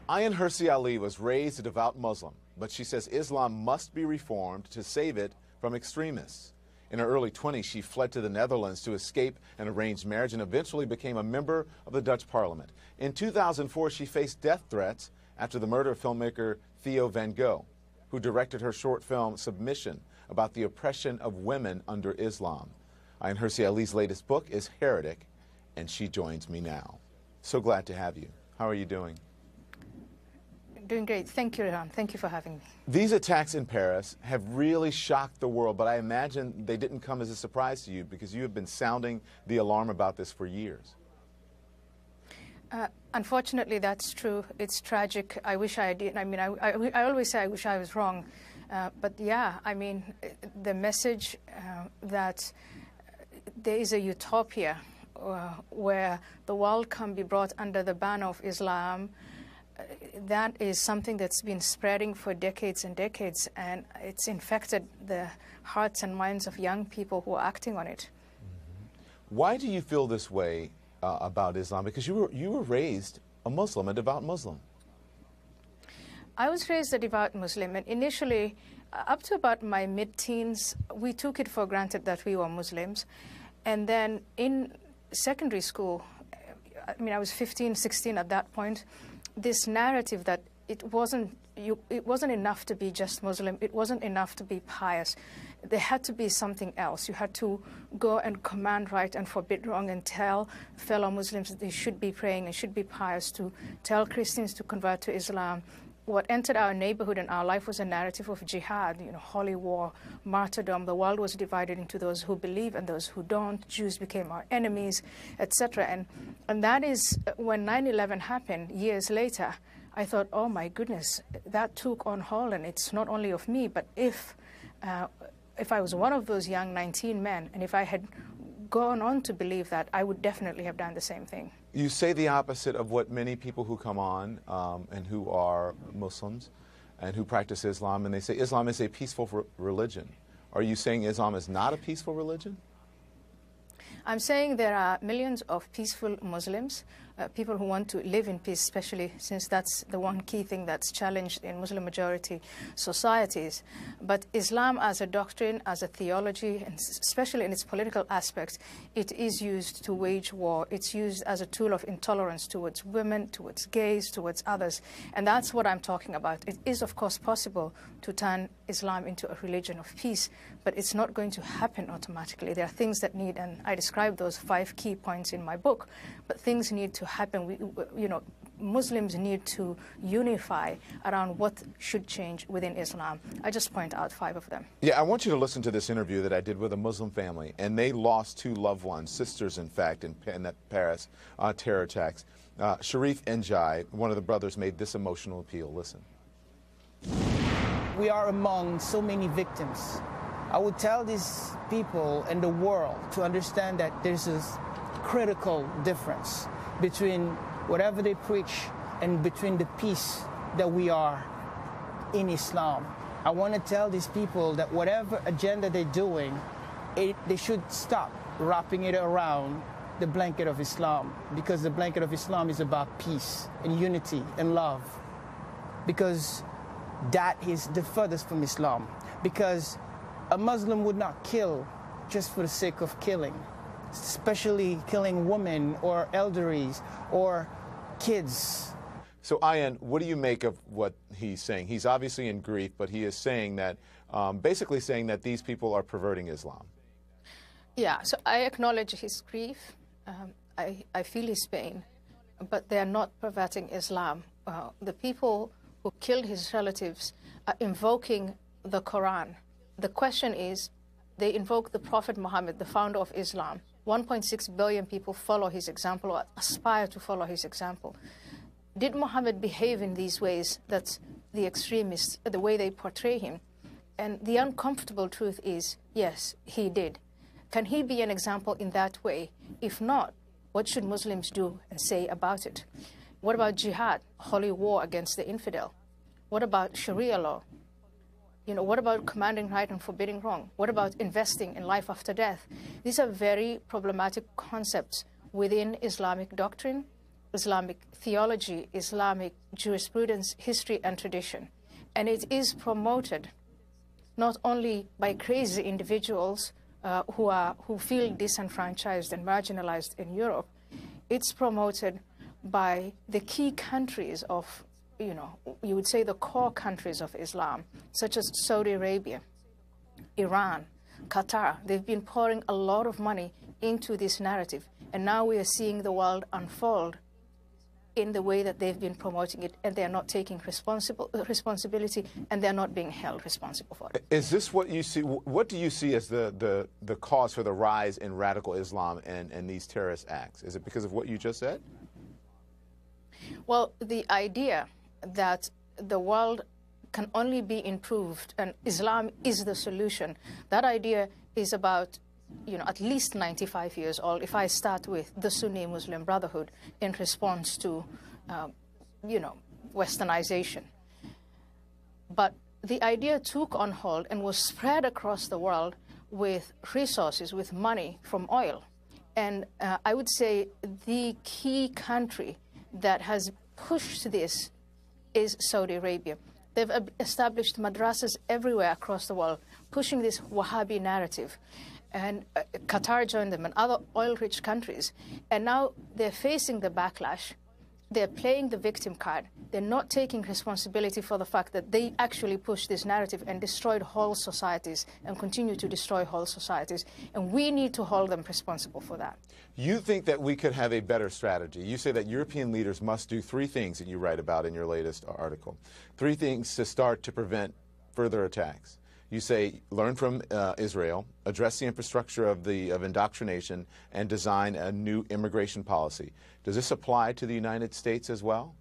Ayaan Hirsi Ali was raised a devout Muslim, but she says Islam must be reformed to save it from extremists. In her early 20s, she fled to the Netherlands to escape an arranged marriage and eventually became a member of the Dutch parliament. In 2004, she faced death threats after the murder of filmmaker Theo van Gogh, who directed her short film Submission about the oppression of women under Islam. Ayaan Hirsi Ali's latest book is Heretic, and she joins me now. So glad to have you. How are you doing? Doing great. Thank you, Rehan. Thank you for having me. These attacks in Paris have really shocked the world, but I imagine they didn't come as a surprise to you because you have been sounding the alarm about this for years. Unfortunately, that's true. It's tragic. I wish I did. I mean, I always say I wish I was wrong. But yeah, I mean, the message that there is a utopia where the world can be brought under the banner of Islam, that is something that's been spreading for decades and decades, and it's infected the hearts and minds of young people who are acting on it. Mm-hmm. Why do you feel this way about Islam? Because you were raised a Muslim, a devout Muslim. I was raised a devout Muslim, and initially, up to about my mid-teens, we took it for granted that we were Muslims. And then in secondary school, I mean, I was 15, 16 at that point, this narrative that it wasn't enough to be just Muslim, it wasn't enough to be pious. There had to be something else. You had to go and command right and forbid wrong and tell fellow Muslims that they should be praying and should be pious, to tell Christians to convert to Islam. What entered our neighborhood and our life was a narrative of jihad, you know, holy war, martyrdom. The world was divided into those who believe and those who don't. Jews became our enemies, etc. And that is when 9/11 happened years later. I thought, oh my goodness, that took on hold, and it's not only of me, but if I was one of those young 19 men, and if I had gone on to believe that, I would definitely have done the same thing. You say the opposite of what many people who come on and who are Muslims and who practice Islam, and they say Islam is a peaceful religion. Are you saying Islam is not a peaceful religion? I'm saying there are millions of peaceful Muslims, people who want to live in peace, especially since that's the one key thing that's challenged in Muslim-majority societies. But Islam as a doctrine, as a theology, and especially in its political aspects, it is used to wage war. It's used as a tool of intolerance towards women, towards gays, towards others. And that's what I'm talking about. It is, of course, possible to turn Islam into a religion of peace, but it's not going to happen automatically. There are things that need, and I describe those 5 key points in my book, but things need to happen. Muslims need to unify around what should change within Islam. I just point out 5 of them. Yeah, I want you to listen to this interview that I did with a Muslim family, and they lost 2 loved ones, sisters, in fact, in that Paris terror attacks. Sharif Njai, one of the brothers, made this emotional appeal. Listen. We are among so many victims. I would tell these people and the world to understand that there's a critical difference between whatever they preach and between the peace that we are in Islam. I want to tell these people that whatever agenda they're doing, they should stop wrapping it around the blanket of Islam, because the blanket of Islam is about peace and unity and love, because that is the furthest from Islam. Because a Muslim would not kill just for the sake of killing, especially killing women or elderlies or kids. So, Ayaan, what do you make of what he's saying? He's obviously in grief, but he is saying that, basically saying that these people are perverting Islam. Yeah, so I acknowledge his grief. I feel his pain, but they are not perverting Islam. The people who killed his relatives are invoking the Quran. The question is, they invoke the Prophet Muhammad, the founder of Islam. 1.6 billion people follow his example or aspire to follow his example. Did Muhammad behave in these ways that the extremists, the way they portray him? And the uncomfortable truth is, yes, he did. Can he be an example in that way? If not, what should Muslims do and say about it? What about jihad, holy war against the infidel? What about Sharia law? What about commanding right and forbidding wrong? What about investing in life after death? These are very problematic concepts within Islamic doctrine, Islamic theology, Islamic jurisprudence, history, and tradition. And it is promoted not only by crazy individuals who feel disenfranchised and marginalized in Europe, it's promoted by the key countries of, you would say the core countries of Islam, such as Saudi Arabia, Iran, Qatar. They've been pouring a lot of money into this narrative, and now we are seeing the world unfold in the way that they've been promoting it, and they're not taking responsibility, and they're not being held responsible for it. Is this what you see? What do you see as the cause for the rise in radical Islam and these terrorist acts? Is it because of what you just said? Well, the idea that the world can only be improved and Islam is the solution, that idea is about at least 95 years old. If I start with the Sunni Muslim Brotherhood in response to, westernization. But the idea took on hold and was spread across the world with resources, with money from oil. And I would say the key country that has pushed this is Saudi Arabia. They've established madrasas everywhere across the world, pushing this Wahhabi narrative. And Qatar joined them and other oil-rich countries. And now they're facing the backlash. They're playing the victim card. They're not taking responsibility for the fact that they actually pushed this narrative and destroyed whole societies and continue to destroy whole societies. And we need to hold them responsible for that. You think that we could have a better strategy. You say that European leaders must do 3 things that you write about in your latest article. 3 things to start to prevent further attacks. You say learn from Israel, address the infrastructure of indoctrination, and design a new immigration policy. Does this apply to the United States as well?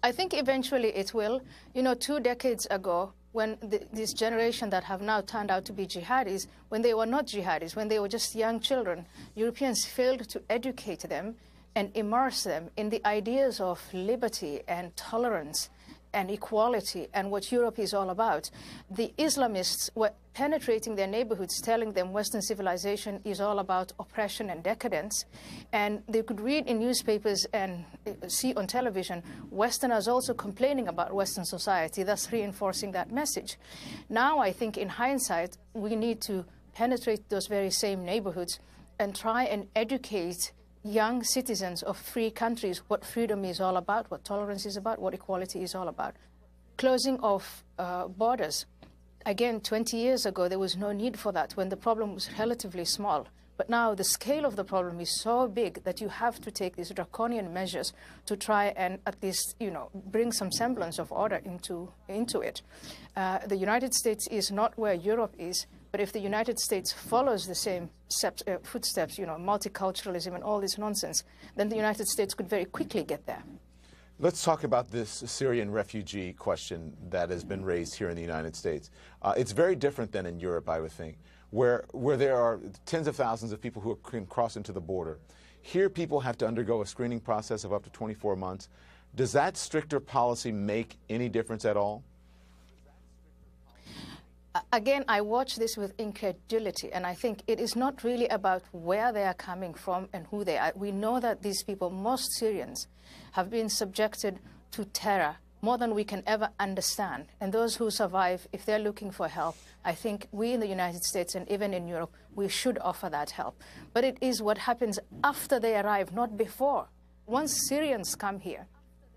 I think eventually it will. 2 decades ago, when this generation that have now turned out to be jihadis, when they were not jihadis, when they were just young children, Europeans failed to educate them and immerse them in the ideas of liberty and tolerance and equality and what Europe is all about. The Islamists were penetrating their neighborhoods, telling them Western civilization is all about oppression and decadence. And they could read in newspapers and see on television Westerners also complaining about Western society, thus reinforcing that message. Now, I think in hindsight, we need to penetrate those very same neighborhoods and try and educate young citizens of free countries what freedom is all about, what tolerance is about, what equality is all about. Closing of borders. Again, 20 years ago, there was no need for that when the problem was relatively small. But now the scale of the problem is so big that you have to take these draconian measures to try and at least, bring some semblance of order into it. The United States is not where Europe is. But if the United States follows the same footsteps, multiculturalism and all this nonsense, then the United States could very quickly get there. Let's talk about this Syrian refugee question that has been raised here in the United States. It's very different than in Europe, I would think, where there are tens of thousands of people who can cross into the border. Here, people have to undergo a screening process of up to 24 months. Does that stricter policy make any difference at all? Again, I watch this with incredulity, and I think it is not really about where they are coming from and who they are. We know that these people, most Syrians, have been subjected to terror more than we can ever understand. And those who survive, if they're looking for help, I think we in the United States and even in Europe, we should offer that help. But it is what happens after they arrive, not before. Once Syrians come here,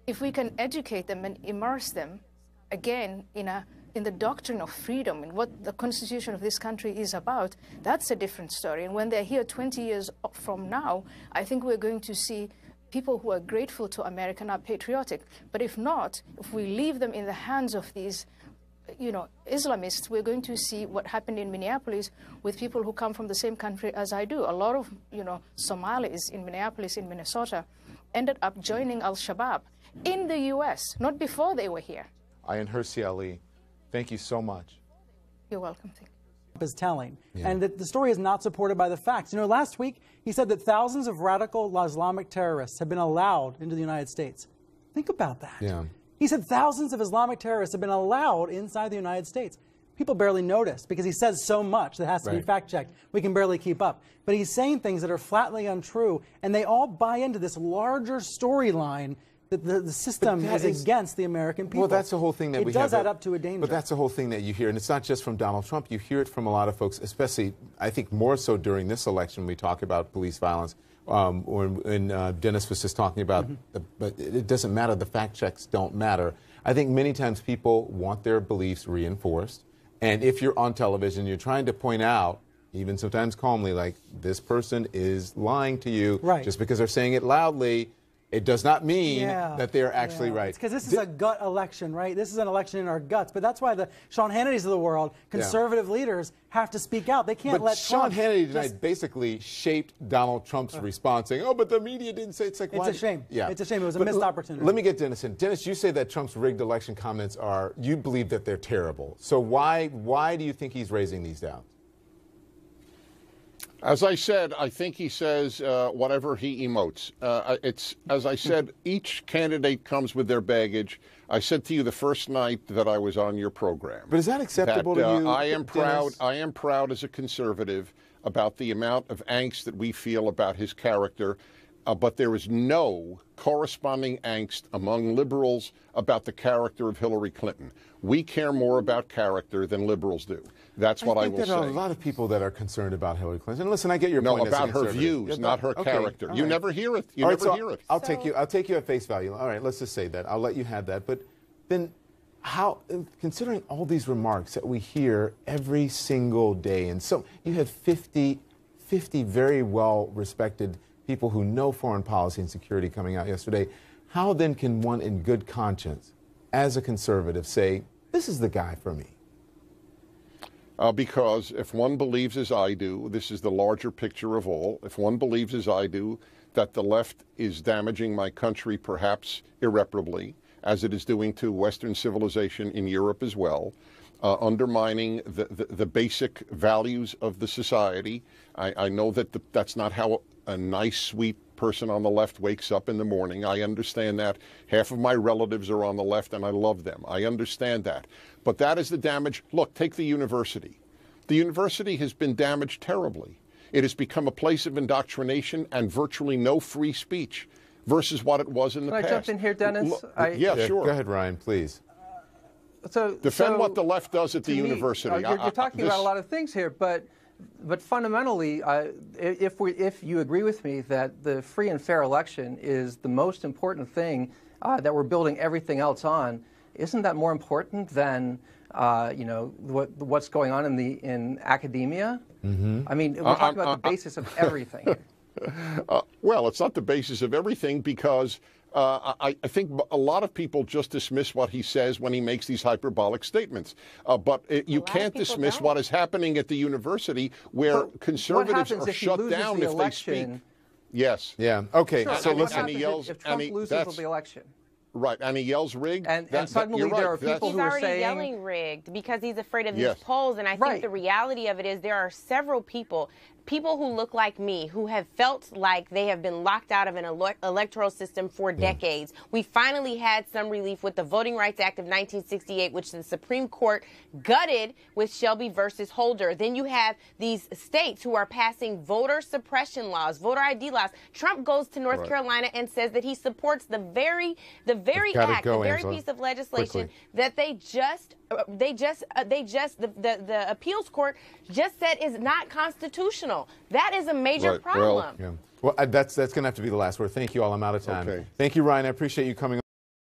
if we can educate them and immerse them, again, in the doctrine of freedom and what the constitution of this country is about, that's a different story. And when they're here 20 years from now, I think we're going to see people who are grateful to America and are patriotic. But if not, if we leave them in the hands of these, Islamists, we're going to see what happened in Minneapolis with people who come from the same country as I do. A lot of, Somalis in Minneapolis, in Minnesota, ended up joining Al-Shabaab in the U.S., not before they were here. Ayaan Hirsi Ali, thank you so much. You're welcome. Is telling, and that the story is not supported by the facts. Last week he said that thousands of radical Islamic terrorists have been allowed into the United States. Think about that. Yeah. He said thousands of Islamic terrorists have been allowed inside the United States. people barely notice because he says so much that has to be fact-checked. We can barely keep up. But he's saying things that are flatly untrue, and they all buy into this larger storyline that the system is against the American people. Well, that's the whole thing that we have. It does add up to a danger. But that's the whole thing that you hear, and it's not just from Donald Trump. You hear it from a lot of folks, especially, I think, more so during this election when we talk about police violence, when Dennis was just talking about, but it doesn't matter. The fact checks don't matter. I think many times people want their beliefs reinforced, and if you're on television, you're trying to point out, even sometimes calmly, like, this person is lying to you just because they're saying it loudly. It does not mean that they're actually right. It's because this is a gut election, right? This is an election in our guts. But that's why the Sean Hannitys of the world, conservative leaders, have to speak out. They can't let Sean Trump Hannity tonight basically shaped Donald Trump's response, saying, "Oh, but the media didn't say." It's like, it's a shame. Yeah, it's a shame. It was a missed opportunity. Let me get Dennis in. Dennis, you say that Trump's rigged election comments are, you believe that they're terrible. So why do you think he's raising these doubts? As I said, I think he says whatever he emotes. It's, as I said, each candidate comes with their baggage. I said to you the first night that I was on your program. But is that acceptable to you? I am proud. Dennis? I am proud as a conservative about the amount of angst that we feel about his character. But there is no corresponding angst among liberals about the character of Hillary Clinton. We care more about character than liberals do. That's what I will say. I think there are a lot of people that are concerned about Hillary Clinton. And listen, I get your point. No, about her views, not her character. You never hear it. You never hear it. I'll take you at face value. All right, let's just say that. I'll let you have that. But then how, considering all these remarks that we hear every single day, and so you had 50 very well-respected people who know foreign policy and security coming out yesterday, how then can one in good conscience, as a conservative, say, this is the guy for me? Because if one believes as I do, this is the larger picture of all, if one believes as I do that the left is damaging my country perhaps irreparably, as it is doing to Western civilization in Europe as well, undermining the basic values of the society, I know that that's not how a nice, sweet person on the left wakes up in the morning. I understand that. Half of my relatives are on the left, and I love them. I understand that. But that is the damage. Look, take the university. The university has been damaged terribly. It has become a place of indoctrination and virtually no free speech versus what it was in the past. Can I jump in here, Dennis? Yeah, sure. Go ahead, Ryan, please. Defend what the left does at the university. You're talking about a lot of things here, but fundamentally, if you agree with me that the free and fair election is the most important thing that we're building everything else on, isn't that more important than what's going on in academia? Mm-hmm. I mean, we're talking about the basis of everything. Well, it's not the basis of everything because I think a lot of people just dismiss what he says when he makes these hyperbolic statements. But you can't dismiss what is happening at the university where conservatives are shut down if they speak. Yes. Yeah. Okay. Sure. So listen. If Trump loses the election. Right, and he yells rigged. And suddenly there are people who are saying... He's already yelling rigged because he's afraid of these polls. And I think the reality of it is there are several people who look like me, who have felt like they have been locked out of an electoral system for decades. We finally had some relief with the Voting Rights Act of 1968, which the Supreme Court gutted with Shelby versus Holder. Then you have these states who are passing voter suppression laws, voter ID laws. Trump goes to North Carolina and says that he supports the very act, the very piece of legislation that the appeals court just said is not constitutional. That is a major problem. Well, that's going to have to be the last word. Thank you all. I'm out of time. Thank you, Ryan. I appreciate you coming.